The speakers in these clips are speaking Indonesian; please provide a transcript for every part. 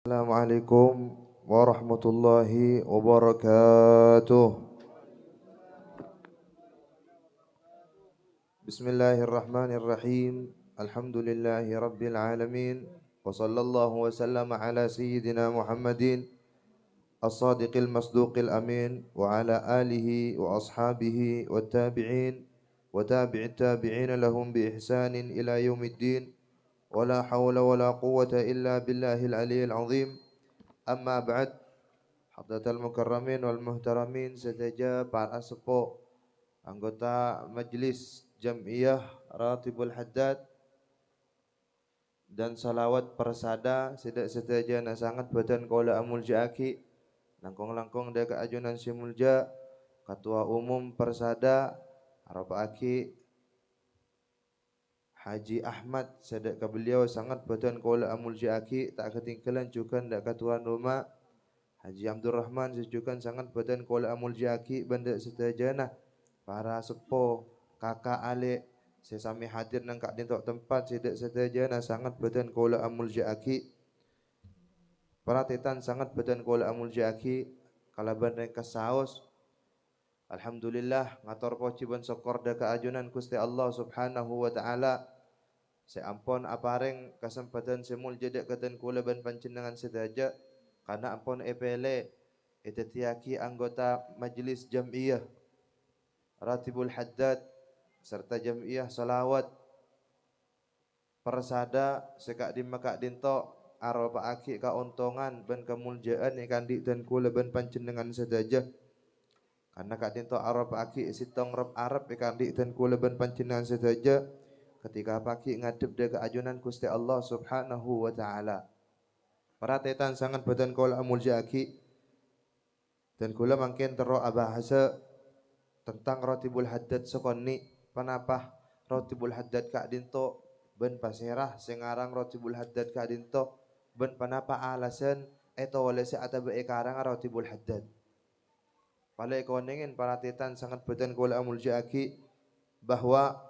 Assalamualaikum warahmatullahi wabarakatuh. Bismillahirrahmanirrahim. Alhamdulillahi rabbil alamin. Wa sallallahu wa sallama ala sayyidina Muhammadin as-sadiqil masduqil amin wa ala alihi wa ashabihi wa tabi'in wa tabi'it tabi'in lahum bi ihsanin ila yaumiddin. Wa la hawla wa la quwwata illa billahil aliyyil azim. Amma ba'd. Hadratal mukarramin wal muhtaramin sedaja para sepuh anggota Majelis Jam'iyah Ratibul Haddad dan salawat persada sedak sedaja na sangat badan kaula amul jaaki langkong-langkong deka ajunan simulja Ketua Umum Persada harap aki Haji Ahmad sedak ka beliau sangat badan kaula amul jaaki tak ketinggalan juga ndak ketua rumah Haji Abdul Rahman sejukan sangat badan kaula amul jaaki benda setajana para sepo kakak alik sesami hadir nang kak dintok tempat sedak setajana sangat badan kaula amul jaaki para tetan sangat badan kaula amul jaaki kalaban rek saos alhamdulillah ngatur poci ban syukur da kaajunan Gusti Allah Subhanahu wa taala seampun apareng kesempatan semul jedek katen kula ban panjenengan sedaja karena ampun epele etetiaki anggota Majelis Jam'iyah Ratibul Haddad serta Jam'iyah Salawat Persada sekak di makak dinto aropa aki kauntungan ben kemuljaan ikan di dan kula ben panjenengan sedaja karena kak dinto aropa aki sitong rob arab ikan di dan kula ben panjenengan sedaja ketika paki ngadep de keajunan Gusti Allah Subhanahu wa taala. Para tetan sangat badan kula amul jaki dan kula mangken tero abahasa tentang Ratibul Haddad sekonni panapah Ratibul Haddad kak dinto ben paserah sing aran Ratibul Haddad kak dinto ben panapa alasan eto wala sa atabe karang Ratibul Haddad. Pala konengin para tetan sangat badan kula amul jaki bahwa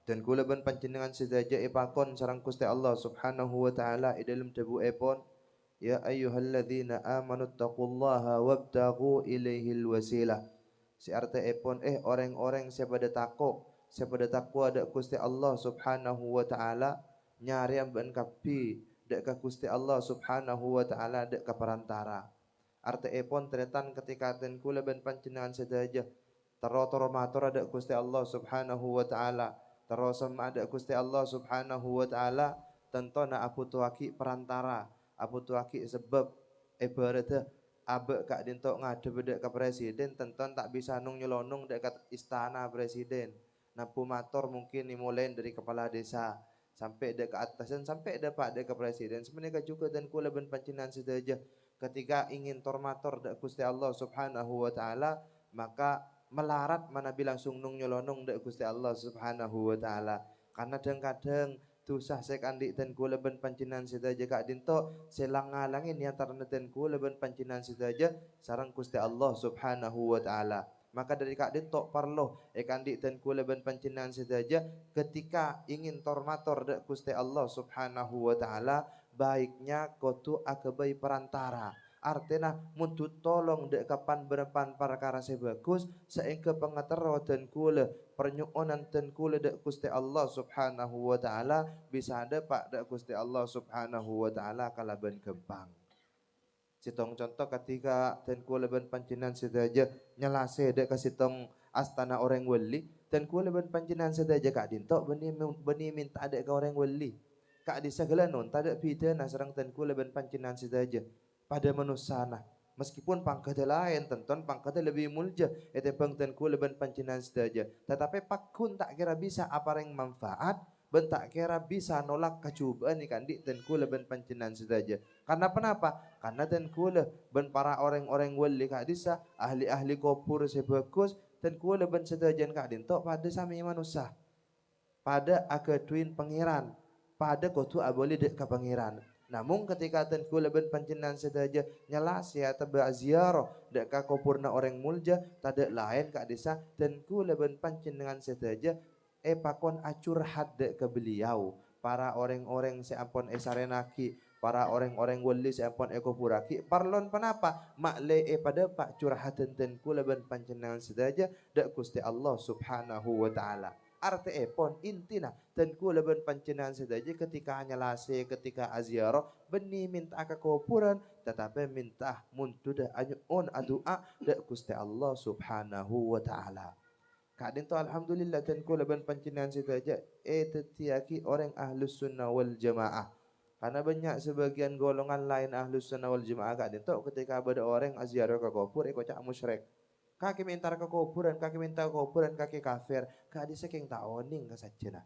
dan kula ben panjenengan sedaja ipakon sareng Gusti Allah Subhanahu wa taala ing dalem dabu epon ya ayyuhalladzina amanu taqullaha wabtaghu ilaihil wasilah si arte epon orang-orang sepada takwa dak Gusti Allah Subhanahu wa taala nyari amben kapi dak ka Gusti Allah Subhanahu wa taala dak ka perantara arte epon tretan ketika ten kula ben panjenengan sedaja tero matur dak Gusti Allah Subhanahu wa taala terus ada Gusti Allah Subhanahu wa taala tentona apu tuaki perantara apu tuaki sebab ibaratnya abe kak dintok ngadep dek ke presiden tenton tak bisa nung nyelonong dekat istana presiden nampu mator mungkin dimulai dari kepala desa sampai dek ke atasan sampai dapat dek ke presiden sebenarnya juga dan kula ben panjenengan sedaja ketika ingin tormator dek Gusti Allah Subhanahu wa taala maka melarat mana bilang langsung nung nyelonong dek Gusti Allah Subhanahu wa taala karena kadang-kadang tusah sekandi dan kula ben panjenengan sedaja kak dinto selang ngalangin yang tarneten kula ben panjenengan sedaja sareng Gusti Allah Subhanahu wa taala maka dari kak dinto parlo kandi dan kula ben panjenengan sedaja ketika ingin tormator dek Gusti Allah Subhanahu wa taala baiknya kotu akabai perantara artinya muntut tolong dek kapan berpan perkara sebagus sehingga pengatero dan kula pernyuonan dan kula dek Gusti Allah Subhanahu wa taala bisa ada pak dek Gusti Allah Subhanahu wa taala kalaban gempang sitong contoh ketika dan kula ben panjenengan sedaja nyelase dek kasitong astana orang wali dan kula ben panjenengan sedaja kak dinto beni minta dek ka orang wali kak di segala non tadak pidana sareng dan kula ben panjenengan sedaja pada manusana meskipun pangkatnya lain tenton pangkatnya lebih mulja itu bangtan kula ben panjenengan sedaja tetapi pakun tak kira bisa apa yang manfaat ben tak kira bisa nolak kecubaan ikan di dan kula ben panjenengan sedaja karena kenapa karena dan kula ben para orang-orang wali kak disa ahli-ahli kopur sebagus dan kula ben sedajan kak dinto pada sami manusia pada akaduin pangeran pada kotu aboli dek ke pangeran namun ketika ten kula ben panjenengan sedaja nyelas ya teba ziarah dek ka kopurna orang mulja tade lain ka desa ten kula ben panjenengan sedaja pakon acur had dek ke beliau para orang-orang seampun esarenaki para orang-orang wali sampun eko puraki parlon panapa makle pada pak curhatan ten kula ben panjenengan sedaja dak Gusti Allah Subhanahu wa taala. Arte epon intina ten kula ben panjenengan sedaja ketika hanya lase ketika aziarah beni minta akakupuran tetapi minta muntudah anyun adua dak Gusti Allah Subhanahu wa taala. Kadin to alhamdulillah ten kula ben panjenengan sedaja tetiaki orang ahlus sunnah wal jamaah. Karena banyak sebagian golongan lain ahlus sunnah wal jamaah kadin to ketika ada orang aziarah ke kubur cak musyrik. Kaki minta ke kuburan, kaki minta ke kuburan, kaki kafir. Kak desa keng tak oning ke sajena.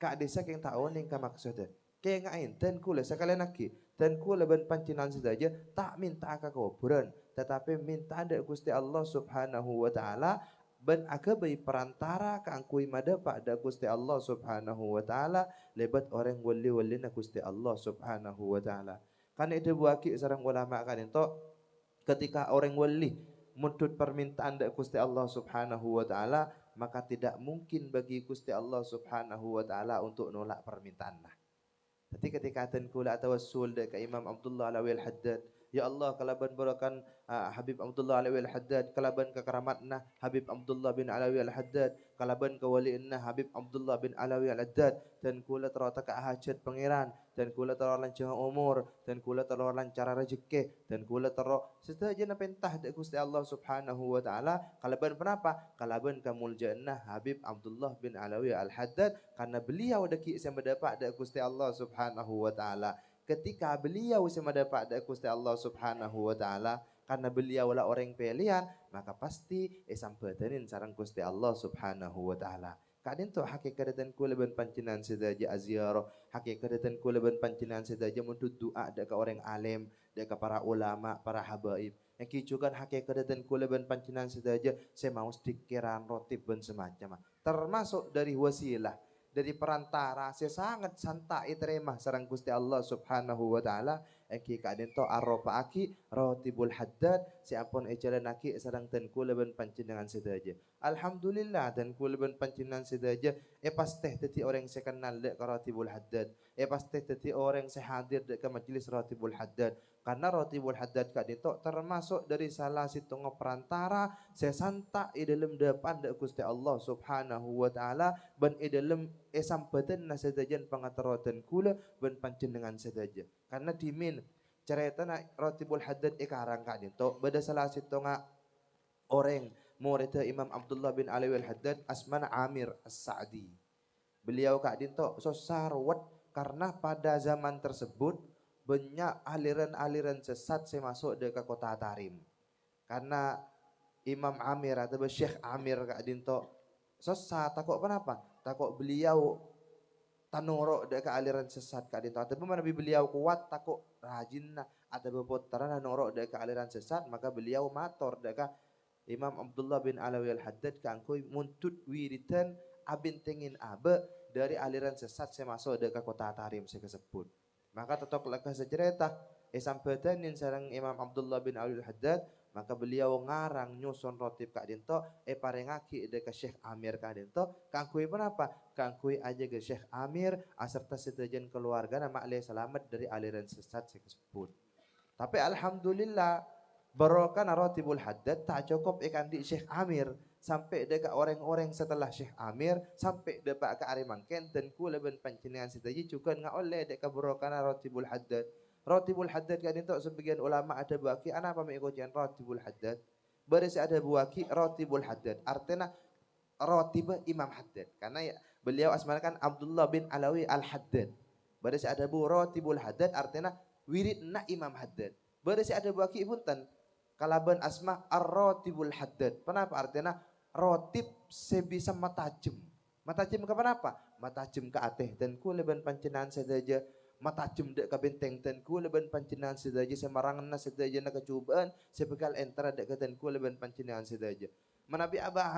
Kak desa keng tak oning ke maksudnya. Keng ngain ten kula sekalian lagi. Ten kula ben pancinaan saja tak minta ke kuburan, tetapi minta ada Gusti Allah Subhanahu wa taala ben agabai perantara kangkui mada pada Gusti Allah Subhanahu wa taala lebat orang wali-wali na Gusti Allah Subhanahu wa taala. Kan itu buaki sareng ulama kan itu ketika orang wali mutut permintaan dari Gusti Allah Subhanahu wa taala maka tidak mungkin bagi Gusti Allah Subhanahu wa taala untuk nolak permintaan. Jadi ketika ten kula tawassul ke Imam Abdullah Alawi Al-Haddad, ya Allah kalaban barakan Habib Abdullah Alawi Al-Haddad, kalaban ke keramatna Habib Abdullah bin Alawi Al-Haddad, kalaban ke waliinna Habib Abdullah bin Alawi Al-Haddad, dan kula terota ke hajat pangeran, dan kula teror lancar umur, dan kula teror lancar rezeki, dan kula teror setaja na pentah de Gusti Allah Subhanahu wa taala, kalaban kenapa? Kalaban ke muljannah Habib Abdullah bin Alawi Al-Haddad karena beliau daki yang mendapat de Gusti Allah Subhanahu wa taala. Ketika beliau sama dapat dari Gusti Allah Subhanahu wa taala karena beliau lah orang pilihan maka pasti sampatenin sareng Gusti Allah Subhanahu wa taala. Kadin tu hakikat dan kula ben pancinaan sedaja aziarah, hakikat dan kula ben pancinaan sedaja untuk doa dekat orang alim, dekat para ulama, para habaib. Yang kicukan hakikat dan kula ben pancinaan sedaja saya mau stikiran rotib ben semacam. Termasuk dari wasilah dari perantara saya sangat santai terima sarang Gusti Allah Subhanahu wa taala eki kadin to arropa aki rotibul haddad siapun jalan aki sarang ten kula ben panjenengan sedaja. Alhamdulillah dan kula ben panjenengan sedaja pasti teti orang saya kenal dek rotibul haddad pasti teti orang saya hadir dek ke majelis rotibul haddad karena rotibul haddad kadin to termasuk dari salah satu perantara saya santa di dalam depan dek Gusti Allah Subhanahu wa taala ben di dalam sampatan na sedajan pangataratan kula ben panjenengan sedaja karena dimin cerita na rotibul haddad ikarang kadin to beda salah satu nga orang murid Imam Abdullah bin Alawi Al-Haddad asmana Amir As-Sa'di beliau kadin to so sarwat karena pada zaman tersebut banyak aliran-aliran sesat saya masuk ke kota Tarim karena Imam Amir atau Syekh Amir kadin to sesat takut kenapa takut beliau tanoro dek aliran sesat kak dinto atau mana beliau kuat takut rajin atau beputaran tanoro dek aliran sesat maka beliau mator dek Imam Abdullah bin Alawi Al-Haddad kangkui muntut wiritan abin tengin abe dari aliran sesat saya masuk dek kota Tarim saya kesebut maka tetok lekah secerita sampaitan sareng Imam Abdullah bin Alawi Al-Haddad maka beliau ngarang nyusun rotib kak dinto parengaki deka Syekh Amir kak dinto kangkui kenapa kangkui aja ke Syekh Amir aserta sedajan keluarga nama alih selamat dari aliran sesat tersebut tapi alhamdulillah barokah rotibul haddad tak cukup ikan di Syekh Amir sampai deka orang-orang setelah Syekh Amir sampai depak ke Arimangken dan kula ben panjenengan sedaji juga nggak oleh deka barokah rotibul haddad. Rotibul haddad kan itu sebagian ulama ada buaki apa mengikuti rotibul haddad berisi ada buaki rotibul haddad artinya rotib Imam Haddad karena ya, beliau asmanakan Abdullah bin Alawi Al-Haddad berisi ada bu rotibul haddad artinya wiridna Imam Haddad berisi ada buaki punten kalaban asma ar-rotibul haddad kenapa artinya rotib sebisa matajem ke kenapa matajem ke ateh dan kuleban pancenaan sedaja mata dek ka benteng tenku leban pancinaan sedaja semarangan na sedaja na kecubaan sebekal entara dek ka tenku leban pancinaan sedaja manabi abah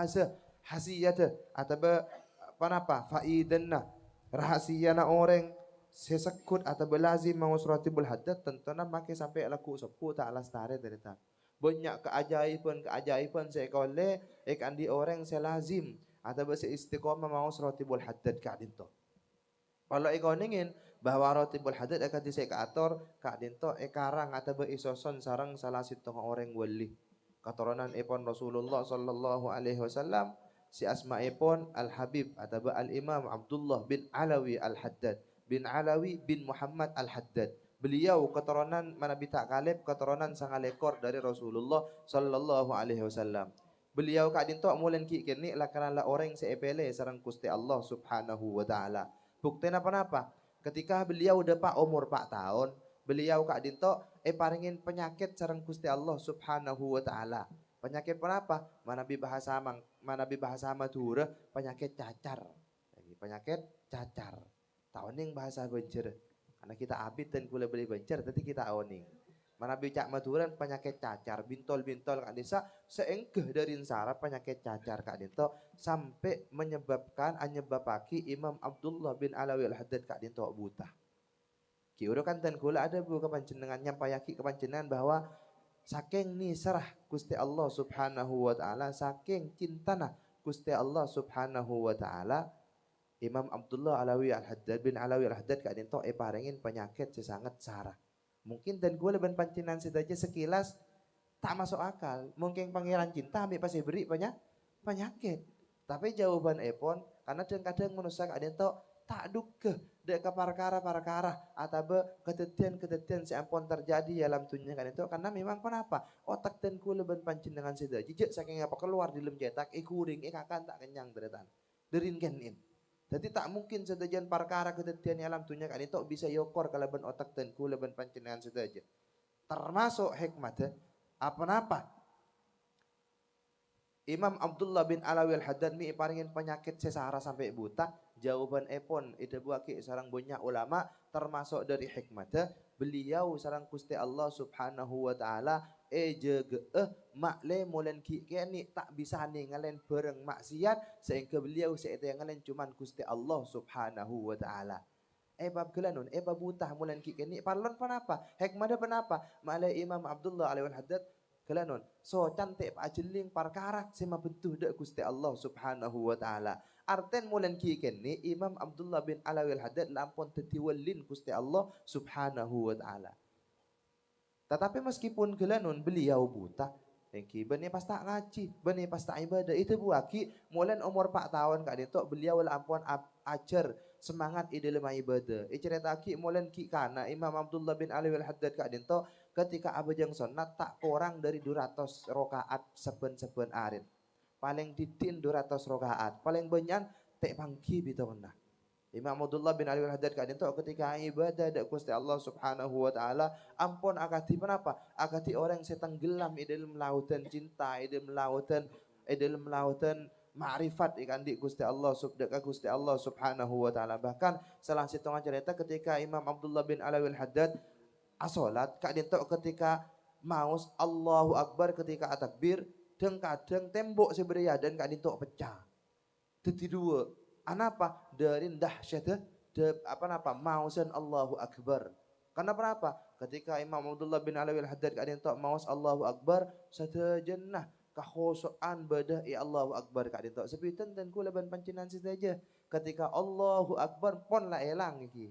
hasiyata atau panapa faidan na rahasia na orang sesekut atau belazim mau suratibul haddad tentunya makai sampai laku sepu tak alas tarik dari tak banyak keajaiban seekole ikan di orang selazim atau bahasa istiqomah mau suratibul haddad kadin to kalau ikon ingin bahwa rotibul hadad akan disek ator kak dinto karang atau isoson sarang salah sitong orang wali keturunan ipon Rasulullah sallallahu alaihi wasallam si asma ipon Al Habib atau Al Imam Abdullah bin Alawi Al Haddad bin Alawi bin Muhammad Al Haddad. Beliau keturunan Nabi tak kalib keturunan sang lekor dari Rasulullah sallallahu alaihi wasallam. Beliau kak dinto mulen ki kini lakanlah orang seepele sarang Gusti Allah subhanahu wa taala. Bukti apa? Ketika beliau udah pak umur 4 tahun, beliau kak dinto paringin penyakit sarang Gusti Allah subhanahu wa taala. Penyakit apa? Manabi bahasa Madura penyakit cacar. Penyakit cacar. Tahuning bahasa bencer. Karena kita abid dan kula beli bencer, tadi kita oning. Manabi cak Maduran penyakit cacar, bintol-bintol kak desa seengkeh dari sara penyakit cacar kak dinto sampai menyebabaki Imam Abdullah bin Alawi Al-Haddad kak dinto buta. Kiuro kan dan kula ada bu kepanjenengan nyampayaki kepanjenengan bahwa saking ni serah Gusti Allah Subhanahu wa taala, saking cintana Gusti Allah Subhanahu wa taala, Imam Abdullah Alawi Al-Haddad bin Alawi Al-Haddad kak dinto parengin penyakit sesangat sarah. Mungkin dan gue leban pancinan saja sekilas tak masuk akal. Mungkin pangeran cinta ambil pasti beri penyakit. Tapi jawaban epon karena kadang manusia ada itu tak duke dek ke perkara atau ketetian seampun terjadi dalam dunia kan itu karena memang kenapa otak dan gue leban pancinan saja jejak saking apa keluar di lem cetak kuring kakan tak kenyang deretan derin kenin. Jadi tak mungkin sedajan perkara ketetian alam dunia kan itu bisa yokor kalaban otak dan kulaban pancenengan sedaja. Termasuk hikmah apa Imam Abdullah bin Alawi Al-Haddad mi paringin penyakit sesara sampai buta. Jawaban epon itu buaki sarang banyak ulama termasuk dari hikmah beliau sarang Gusti Allah Subhanahu wa taala makle molen ki keni tak bisa ngalen bareng maksiat sehingga beliau seete ngalen cuman Gusti Allah Subhanahu wa taala. Bab gelanon, bab butah molen ki keni parlon panapa? Hikmah panapa? Makle Imam Abdullah alaihi haddad gelanon. So cantik ajeling perkara sema bentuh dak Gusti Allah Subhanahu wa taala. Arten molen ki keni Imam Abdullah bin Alawi Al-Haddad lampun tetiwalin Gusti Allah Subhanahu wa taala. Tetapi meskipun gelanon beliau buta, engki bani pas tak ngaji, bani pas tak ibadah itu buaki mulen umur 4 tahun kak itu beliau lampun ajar semangat ide lemah ibadah. Cerita ki mulen ki kana Imam Abdullah bin Ali Al-Haddad kak itu ketika abajang sunat tak kurang dari 200 rakaat seben-seben arin. Paling didin 200 rakaat, paling banyak tek pangki bitona. Imam Abdullah bin Ali Al-Haddad kak itu ketika ibadah dak Gusti Allah Subhanahu wa taala ampun akati kenapa? Akati orang setenggelam di dalam lautan cinta, di dalam lautan ma'rifat ikan di Gusti Allah Gusti Allah Subhanahu wa taala. Bahkan salah satu cerita ketika Imam Abdullah bin Ali Al-Haddad asolat kak itu ketika maus Allahu Akbar ketika takbir dan kadang tembok seberia dan kak itu pecah. Jadi dua anapa dari dahsyat mausan Allahu Akbar. Karena apa? Ketika Imam Abdullah bin Alawi Al-Haddad kadang tok maus Allahu Akbar sadajennah kakhusuan badah Allahu Akbar kadang tok sepitan dan kula ban pancinan saja. Ketika Allahu Akbar pon lah elang iki.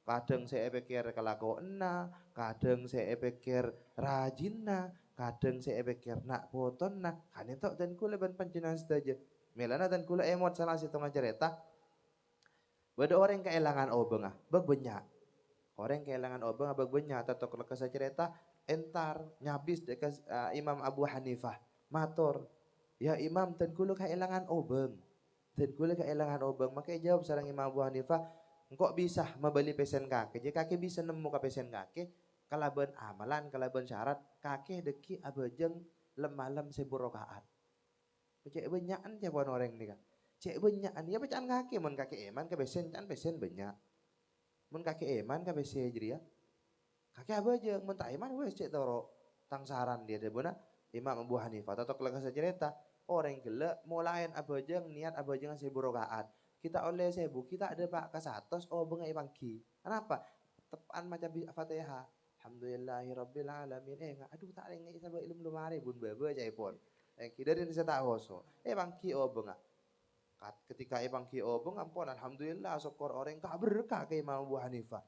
Kadang saya pikir kelakuanna, kadang saya pikir rajinna, kadang saya pikir nak potonna, kadang tok dan kula ban pancinan saja. Melana dan kula emot salah situ cerita. Bada orang kehilangan obeng banyak. Orang kehilangan obeng banyak. Atau kalau kesah cerita entar nyabis dekat Imam Abu Hanifah. Matur, ya Imam dan kula kehilangan obeng. Dan kula kehilangan obeng. Makanya jawab sarang Imam Abu Hanifah, engkau bisa membeli pesen kaki. Jika kaki bisa nemu ke pesen kaki, kalaban amalan, kalaban syarat, kaki deki abajeng lem-malam 1000 rakaat. Cek banyakan jawaban orang ni kan. Cek banyakan ya bacaan kaki mun kaki eman ke besen kan besen banyak. Mun kaki eman ke besen jadi ya. Kaki apa aja mun tak eman wes cek toro tangsaran dia beuna Imam Abu Hanifah atau kalau saya cerita orang gila mulain apa aja niat apa aja 1000 rakaat. Kita oleh 1000 kita ada pak ke 100 bengai pangki. Kenapa? Tepan macam Fatihah. Alhamdulillahirabbil alamin. Aduh tak lengai sampai ilmu lumare bun bebe aja pun. Dari saya tak hoso. Bangki benga. Ketika Imam Ki obong ampun alhamdulillah syukur orang tak berkah ke Imam Abu Hanifah.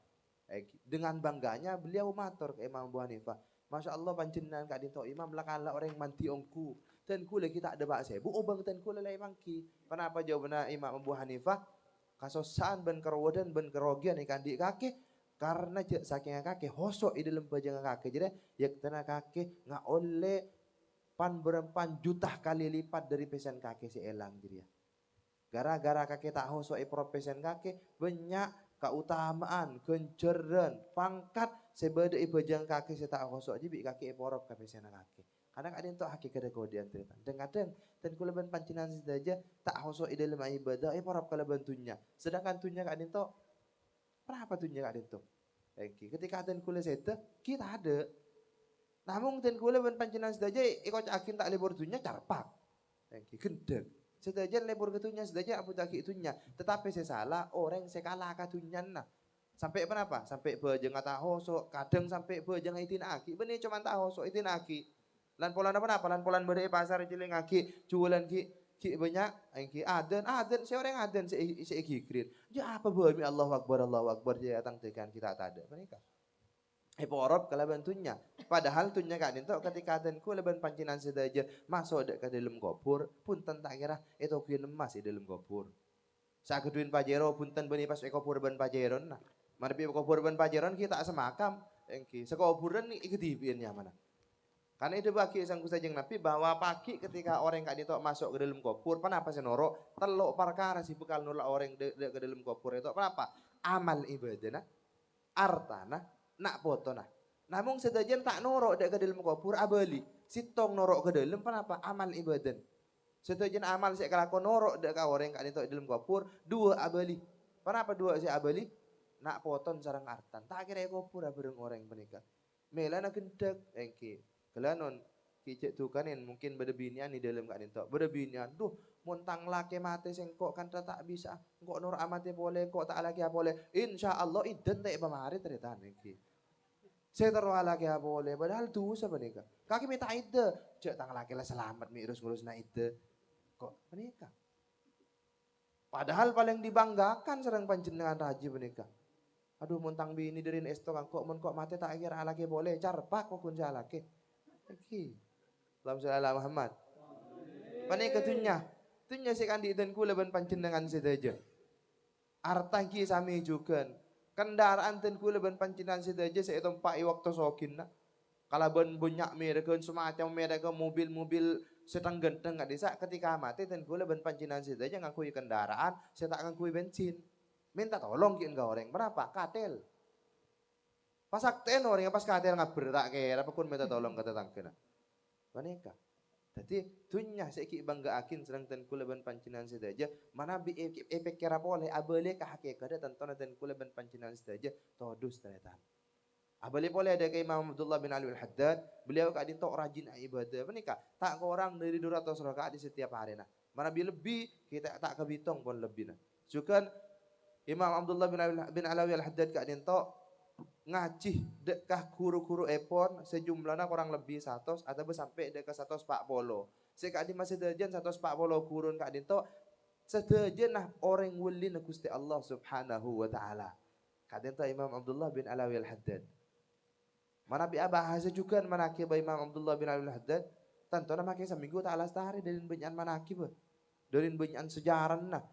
Dengan bangganya beliau matur ke Imam Abu Hanifah. Masya Allah panjenengan Kak Dinto Imam lakala orang manti ongku. Dan kule kita ada bak sebu obang dan kule lah Imam Ki. Kenapa jawabannya Imam Abu Hanifah? Kasosan ben kerowodan ben kerogian ikan di kaki. Karena saking kaki hosok di dalam pajangan kaki. Jadi ya kena kaki nggak oleh pan berempan juta kali lipat dari pesan kaki si elang jadi ya. Gara-gara kaki tak hosok profesion kaki banyak keutamaan, kenceran, pangkat sebeda ibajang kaki saya tak hosok jadi kaki porop profesion kaki. Kadang ada yang tak hakikat kodian cerita. Dan kadang dan kula ban pancinan saja tak hosok ide dalam ibadah porop kala bantunya. Sedangkan tunya kak itu berapa tunya kak itu? Ketika dan kula seta kita ada. Namun dan kula ban pancinan saja ikut akin tak libur tunya carpak. Gendeng. Sedajan lebur ketunya, sedajan abu taki itunya. Tetapi saya salah, orang saya kalah katunya nah. Sampai kenapa? Sampai bejeng tak hosok, kadang sampai bejeng itin aki. Benih cuma tak hosok itin aki. Lan polan apa? Lan polan berde pasar jeling aki, jualan ki banyak, ki aden, saya orang aden saya gigrin. Ya apa bami Allahu Akbar dia datang tekan kita tak ada. Mereka. Porop kalau bantunya. Padahal tunya kak dinto ketika adenku leban pancinan sedaja masuk dek ke dalam kopur punten tak kira itu kuyen emas di dalam kopur. Saat keduin pajero punten beni pas kopur ban pajeron nah. Mari kopur ban pajeron kita semakam engki sekopuran ikut dibiennya mana. Karena itu bagi sangku sajeng Nabi bahwa pagi ketika orang kak dinto masuk ke dalam kopur kenapa sih norok telok perkara sih bekal nolak orang ke dalam kopur itu kenapa? Amal ibadah artana nak foto nah. Namun sedajan tak norok dek ke dalam kubur abali. Sitong norok ke dalam kenapa? Amal ibadah. Sedajan amal saya kelakon norok dek ke orang kak itu dalam kubur dua abali. Kenapa dua si abali? Nak poton sarang artan. Tak kira kubur bareng orang menikah. Melana gendek engki. Kelanon kicik tuh kanin mungkin berbinian di dalam kak itu. Berbinian. Duh montang laki mati sengkok kan tak bisa. Kok nur amati boleh kok tak laki boleh. Insya Allah iden tak pemari cerita engki. Saya taruh lagi apa boleh, padahal dosa menikah. Kaki minta ide, cek tang laki lah selamat ngurus na ide. Kok menikah? Padahal paling dibanggakan serang panjenengan raji menikah. Aduh muntang bini dari esto kang kok mati tak kira laki boleh, carpak kok kun laki. Iki. Allahumma Muhammad. Menikah tunya si kandi dan kula ban panjenengan sedaja. Artaki sami juga. Kendaraan ten kula ban pancinan sedaja saya tempai waktu sokin na. Kalau ban banyak mereka semacam mereka mobil-mobil setang genteng nggak desa ketika mati ten kula ban pancinan sedaja ngakui kendaraan saya tak ngakui bensin. Minta tolong kian gak orang berapa katel. Pas akten orang pas katel ngaber tak kira apa pun minta tolong kata tangkena. Wanita. Jadi tunya seki bangga akin serang ten kula ban pancinan sedaja mana bi efek kira boleh abale ka hakikat tentu ten kula ban pancinan sedaja todus ternyata. Abale boleh ada ke Imam Abdullah bin Ali Al-Haddad beliau kak dinto rajin ibadah menikah tak orang dari 200 rakaat di setiap hari nah. Mana bi lebih kita tak kebitung pun lebih nah. Sukan Imam Abdullah bin Ali Al-Haddad kak dinto ngacih dekah guru-guru epon sejumlahnya kurang lebih 100 atau sampai dekat 140. Sekak di masa sedajan 140 gurun kak dinto sedajan nah orang wali na Gusti Allah Subhanahu wa taala. Kak dinto Imam Abdullah bin Alawi Al-Haddad. Mana bi bahasa juga manakib Imam Abdullah bin Alawi Al-Haddad. Tentu na makai seminggu tak alas tahari dari banyak manakib. Dari banyak sejarah nah.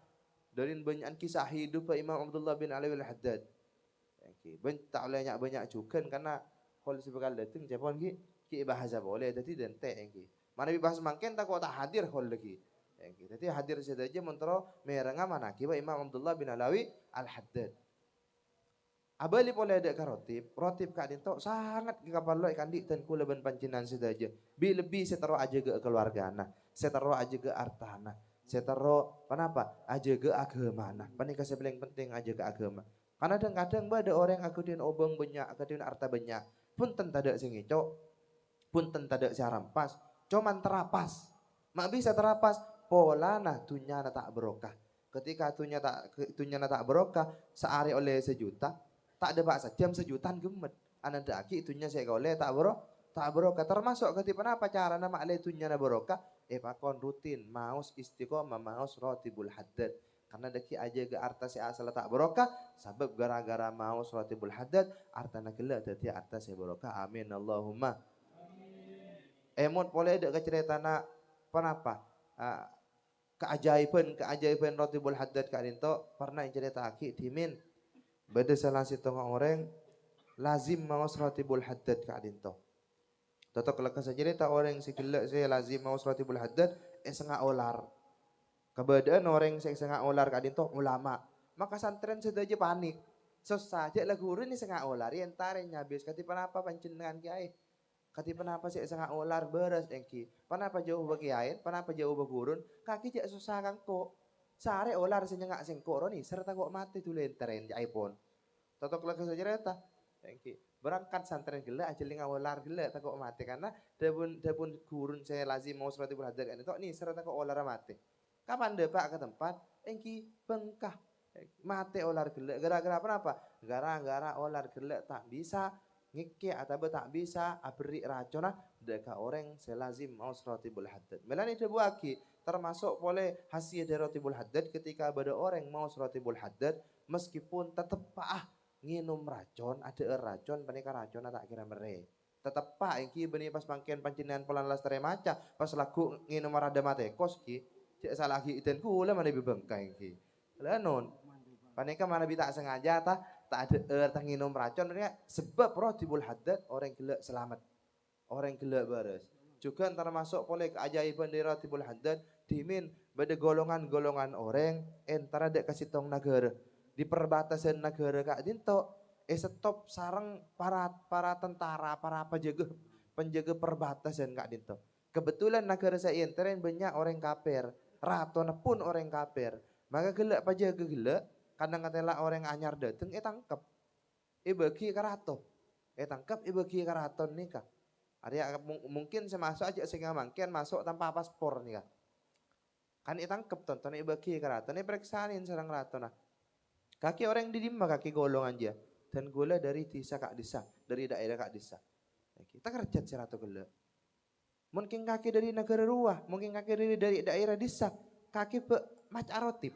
Dari banyak kisah hidup Imam Abdullah bin Alawi Al-Haddad. Tak boleh banyak juga karena kalau sebekal datang Jepun ki bahasa boleh jadi dan teh engki. Mana bahasa makin tak kok tak hadir hol lagi. Engki. Jadi hadir saja mentero merenga mana kiba Imam Abdullah bin Alawi Al-Haddad. Abali boleh ada rotib kak dinto sangat kapal lo ikan di dan kula ban pancinan saja. Bi lebih setero aja ke keluargana, setero aja ke artana, setero kenapa aja ke agama nah. Panika paling penting aja ke agama. Karena kadang-kadang ada orang yang akutin obong banyak, akutin harta banyak. Pun tentada sing ngecok, pun tentada si rampas, cuman terapas. Mak bisa terapas, pola nah tunya tak berokah. Ketika tunya tak berokah, sehari oleh 1 juta, tak ada bahasa jam 1 jutaan gemet. Anak daki tunya saya oleh tak tak barokah. Termasuk ketipan apa cara nama alaitunya na barokah? Pakon rutin maus istiqomah maus rotibul haddad. Karena deki aja ke arta si asal tak barokah, sebab gara-gara maus rotibul haddad, artana gila dadi arta si barokah. Amin Allahumma. Emot boleh ada cerita nak kenapa? Keajaiban rotibul haddad kak dinto pernah cerita aki timin. Beda salah satu orang lazim maus rotibul haddad kak dinto. Totok lekas cerita orang si gila saya lazim maus rotibul haddad sengak olar. Keberadaan orang yang sengak olar kak dinto ulama. Maka santren sudah aja panik. Susah aja lah guru ni sengak olar. Yang tarik habis. Katipan apa pancenengan kiai? Katipan apa sih sengak olar beres engki. Panapa jauh bagi ain? Panapa jauh bagurun? Kaki jak susah kan kok. Sare olar senyengak sengkoro nih. Serta kok mati tuh lenteren jai pun. Totok lekas cerita. Engki. Berangkat santren gila aja linga olar gila tak kok mati karena dapun gurun saya lazim mau seperti berhadir kan itu nih serta kok olar mati. Kapan deh pak ke tempat? Engki bengkah mati olar gila. Gara-gara apa? Gara-gara olar gila tak bisa ngike atau tak bisa beri racun deka orang selazim mau rotibul haddad. Melani debuaki termasuk boleh hasil dari rotibul haddad ketika ada orang mau rotibul haddad meskipun tetap nginum racun ada racun panika racun tak kira mere. Tetap engki beni pas mangken panjenengan pelan lastare maca pas lagu nginum rada mate kos ki cek salah ki iten kula mana bibengkai engki. Lah non panika mana bi tak sengaja tak ada tak nginum racun mereka sebab rotibul haddad orang gila selamat. Orang gila bares. Juga termasuk boleh keajaiban dari rotibul haddad dimin pada golongan-golongan orang antara dek kasih tong negara di perbatasan negara kak dinto stop sarang para tentara para penjaga perbatasan kak dinto. Kebetulan negara saya intern banyak orang kafir, ratona pun orang kafir. Maka gelak penjaga gelak kadang-kadang orang anyar dateng tangkap. Bagi karato. Tangkap bagi karaton nih kak. Ada mungkin saya masuk aja sehingga mungkin masuk tanpa paspor nih kak. Kan tangkap tonton bagi karaton periksain sarang raton nah. Kaki orang di dimma kaki golongan aja. Dan gula dari desa kak desa. Dari daerah kak desa. Kita kerja seratus gula. Mungkin kaki dari negara ruah. Mungkin kaki dari daerah desa. Kaki maca rotib.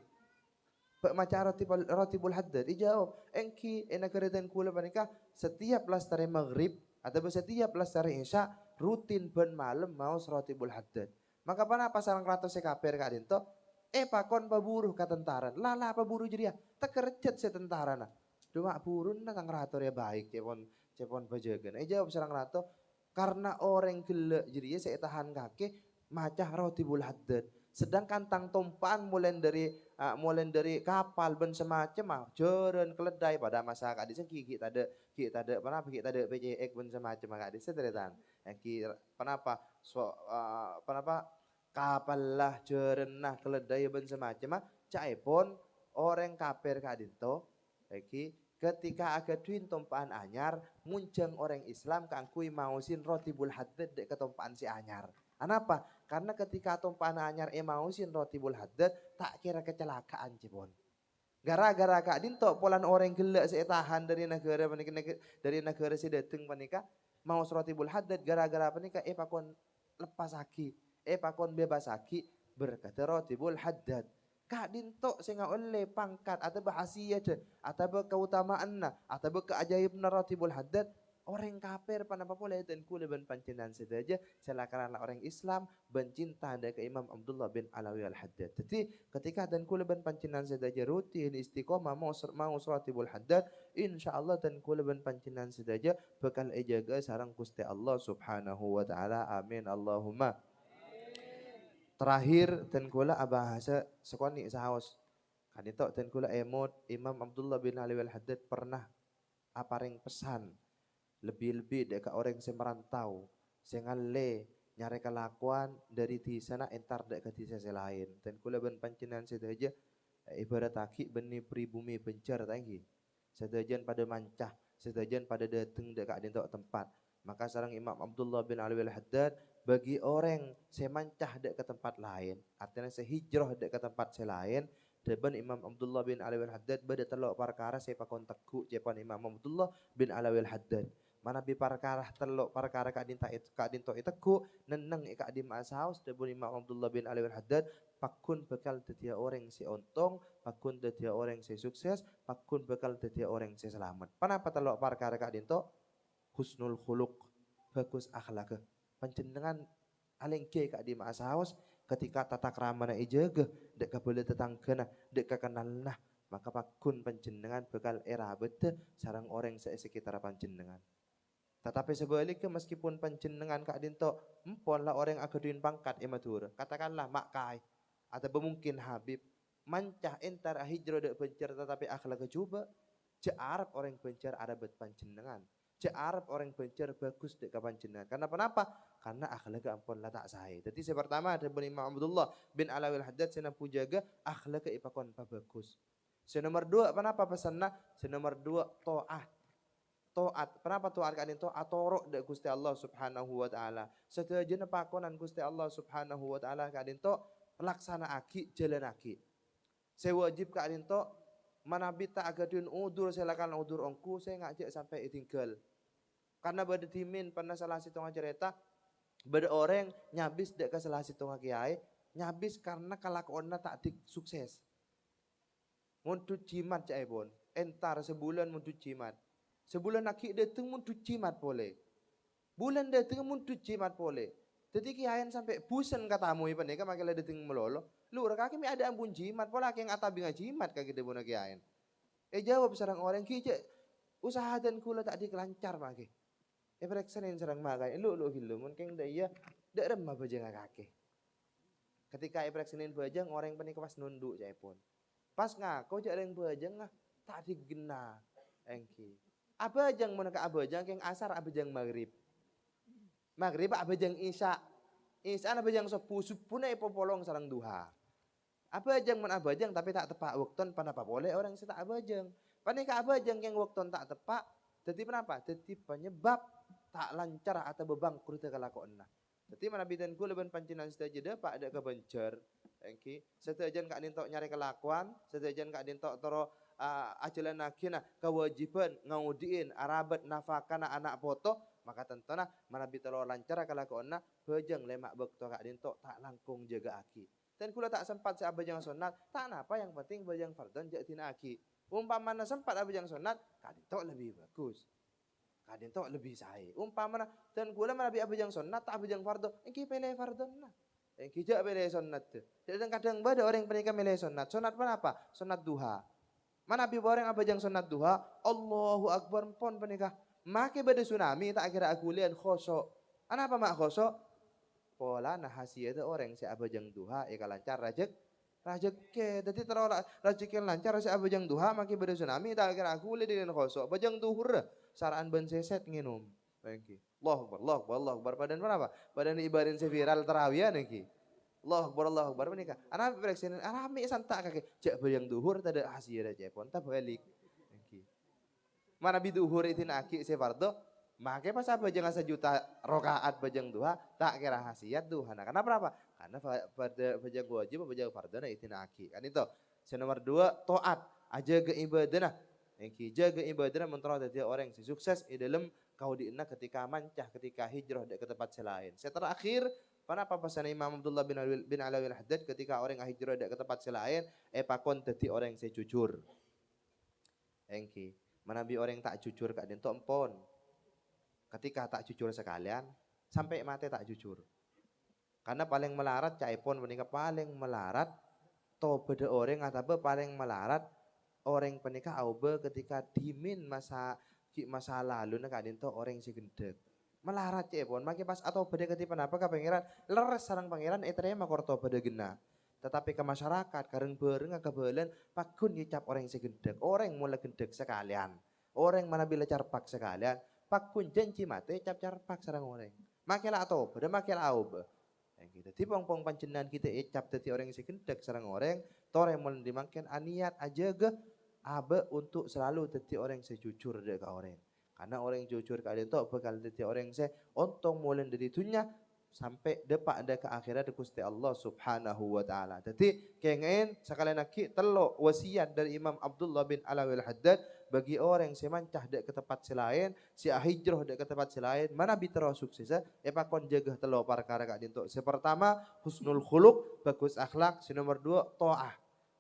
Maca rotibul haddad. Dijawab. Engki negara dan gula panika setiap lastari maghrib. Atau setiap lastari isya. Rutin ben malam mau rotibul haddad. Maka apa sarang ratus sekapir kak dinto. Pakon paburuh ka tentara. Lala paburuh jadi ya. Tak kerjat si tentara nah. Cuma burun na tang rato ya baik. Cepon pajagan. Jawab sarang rato. Karena orang gila jadi ya saya tahan kaki. Macah rotibul haddad. Sedangkan tang tumpaan mulai dari kapal ben semacam jeren keledai pada masa kak disa kita ada PJX ben semacam kak disa teritan. Kenapa kapal lah jeren nah keledai ben semacam caipun orang kafir kak dinto ketika agak duin tumpaan anyar muncang orang Islam kangkui mausin rotibul haddad dek ketumpaan si anyar. Kenapa? Karena ketika tumpaan anyar mausin rotibul haddad tak kira kecelakaan cipon. Gara-gara kak dinto polan orang gelak saya tahan dari negara si dateng panika mau rotibul haddad gara-gara panika pakon lepas aki pakon bebas aki berkata rotibul haddad. Kak dinto sehingga oleh pangkat atau bahasia atau keutamaan atau keajaiban rotibul haddad orang kafir panapa boleh dan kule ben pancenan saja silakan orang Islam bencinta ada ke Imam Abdullah bin Alawi al-Haddad. Jadi ketika dan kule ben pancenan saja rutin istiqomah mau rotibul haddad insyaallah dan kule ben pancenan saja bakal ejaga sarang Gusti Allah Subhanahu wa taala. Amin Allahumma. Terakhir dan kula bahasa sekoni sahaus. Kadito dan kula emot Imam Abdullah bin Ali al-Haddad pernah aparing pesan lebih-lebih dekat orang yang merantau sengale nyari kelakuan dari di sana entar dekat di sisi lain dan kula ben pancenan sedaja ibarat aki beni pribumi bencar tangki sedajan pada mancah sedajan pada dateng dekat di tempat maka sarang Imam Abdullah bin Ali al-Haddad bagi orang semancah dek ke tempat lain artinya sehijrah dek ke tempat selain deban Imam Abdullah bin Ali al-Haddad bada telok perkara saya pakon teku jepan Imam Abdullah bin Ali al-Haddad Manabi perkara telok perkara kak dinto iteku neneng kak di masaus debun Imam Abdullah bin Ali al-Haddad pakun bekal tetia orang si ontong, pakun tetia orang si sukses, pakun bekal tetia orang si selamat. Kenapa telok perkara kak dinto? Husnul khuluq, bagus akhlak. Panjenengan aling ke kak di masaus ketika tata krama na ijaga dek kabele tetanggana dek kakenalna maka pakun panjenengan bekal era bete sarang orang sekitar panjenengan. Tetapi sebaliknya meskipun panjenengan kak dinto empon lah orang agaduin pangkat imatur katakanlah mak kai atau mungkin Habib mancah entar hijrah dek bencer tetapi akhlak coba Arab orang bencer ada bet panjenengan Arab orang bencer bagus dek panjenengan karena kenapa? Karena akhlak ampun lah tak sahih. Jadi yang pertama ada Imam Abdullah bin Alawi al-Haddad saya pujaga akhlak ipakon pa bagus. Nomor dua, kenapa pesanna? Nomor dua, to'at. To'at. Kenapa to'at kan itu? Atorok dek Gusti Allah subhanahu wa ta'ala. Setuju pakonan Gusti Allah subhanahu wa ta'ala kan itu laksana aki, jalan aki. Saya wajib kan itu manabi tak agadun udur, saya lakukan udur ongku, saya ngajak sampai tinggal. Karena pada timin pernah salah situ cerita, pada orang nyabis dek ke salah situ kiai, nyabis karena kelakuannya tak sukses. Muntut jimat cai pun. Entar sebulan muntut jimat. Sebulan aki datang muntut jimat boleh. Bulan datang muntut jimat boleh. Jadi kiayan sampai busan katamu ipan ya kan makilah datang melolo. Lu kaki mi ada ampun jimat pola yang atabinga jimat kaki de bona kiayan. Jawab sarang orang kije usaha dan kula tak dikelancar maki. Pereksanin sarang makai. Lu hilu mungkin daya dak remah bajang kaki. Ketika pereksanin bajang orang panik pas nunduk cai pun. Pas ngaku cak yang bajang tak digena engki. Abajang mana ke abajang yang asar abajang maghrib. Maghrib abajang isya. Isya abajang subuh na ipopolong sarang duha. Abajang mana abajang tapi tak tepak wakton panapa boleh orang si tak abajang. Panika abajang yang wakton tak tepak. Jadi kenapa? Jadi penyebab tak lancar atau bebangkrut kelakon. Jadi mana bidan ku leban pancinan saja pak ada kebencar. Engki, setujan kak dintok nyari kelakuan, setujan kak dintok toro ajalan nakina kewajiban ngaudiin arabat nafakana anak foto, maka tentona manabi telo lancar kelakuanna bejeng lemak bekto kak dintok tak langkung jaga aki. Dan kula tak sempat si abajang sunat, tak napa yang penting bejeng fardon jak tina aki. Umpamana sempat abajang sunat, kak dintok lebih bagus. Kak dintok lebih sahih. Umpamana dan kula manabi abajang sunat tak abajang fardon, engki pilih fardon nah. Kijak pilih sunat tu. Kadang ada orang pernikah milih sunat. Sunat apa? Sunat duha. Mana bi orang apa jang sunat duha? Allahu Akbar pon pernikah. Maki pada tsunami tak kira aku lihat khosok. Apa mak khosok? Pola nahasi itu orang si abajang duha eka lancar rajek ke. Jadi terolah rajek yang lancar si abajang duha maki pada tsunami tak kira aku lihat dengan khosok. Bajang duhur saraan ben seset nginum. Thank you. Allah Akbar. Badan berapa? Badan ibadah viral terawih niki. Allah Akbar menikah. Anak bereksinin, rame santak kaki. Jak bayang duhur tak ada hasil ada cepon tak balik. Niki. Mana bi duhur itu naki sefardo, makai pas apa jangan sejuta rokaat bajang duha tak kira hasiat duha. Nah, kenapa berapa? Karena pada bajang wajib bajang fardo nah itu naki. Kan itu. Nomor 2 taat aja ke ibadah. Niki jaga ibadah mentera dia orang yang sukses di dalam kau diinna ketika mancah, ketika hijrah ke tempat selain. Terakhir, kenapa pesan Imam Abdullah bin Alawi al-Haddad ketika orang hijrah ke tempat selain, pakon tadi orang yang jujur. Engki, manabi orang tak jujur kak den empon. Ketika tak jujur sekalian, sampai mati tak jujur. Karena paling melarat caipon menikah paling melarat, to beda orang atau paling melarat orang penikah aube ketika dimin masa lalu nak kadin to orang si gendek melarat ya pun makin pas atau beda ketipan apa ke pangeran leres sarang pangeran terima korto beda gena tetapi ke masyarakat kareng bareng kebelan pakun ngicap orang si gendek orang mulai gendek sekalian orang mana bila carpak sekalian pakun janji mati cap carpak sarang orang makilah atau beda makilah aube yang kita tipong pancenan kita icap teti orang si gendek sarang orang tore mulai dimakan aniat aja ge abe untuk selalu teti orang sejujur dek orang. Karena orang yang jujur kalian tu bakal teti orang se untung mulai dari dunia sampai depak ada ke akhirat Gusti Allah Subhanahu wa taala. Jadi kengen sekalian lagi telok wasiat dari Imam Abdullah bin Alawi al-Haddad bagi orang yang semancah dek ke tempat selain, si hijrah dek ke tempat selain, mana bitero sukses pakon jaga telo perkara kak dinto. Sepertama husnul khuluq, bagus akhlak, si nomor dua to'ah.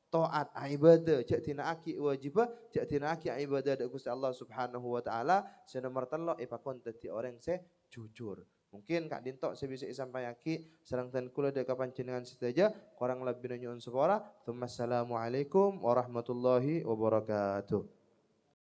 Taat ibadah cak tina aki wajibah cak tina aki ibadah dak Gusti Allah Subhanahu wa taala si nomor telo pakon dadi orang se jujur. Mungkin Kak Dinto saya bisa sampai aki sareng ten kula dek kapanjenengan sedaja kurang lebih nyuwun sepora. Assalamualaikum warahmatullahi wabarakatuh.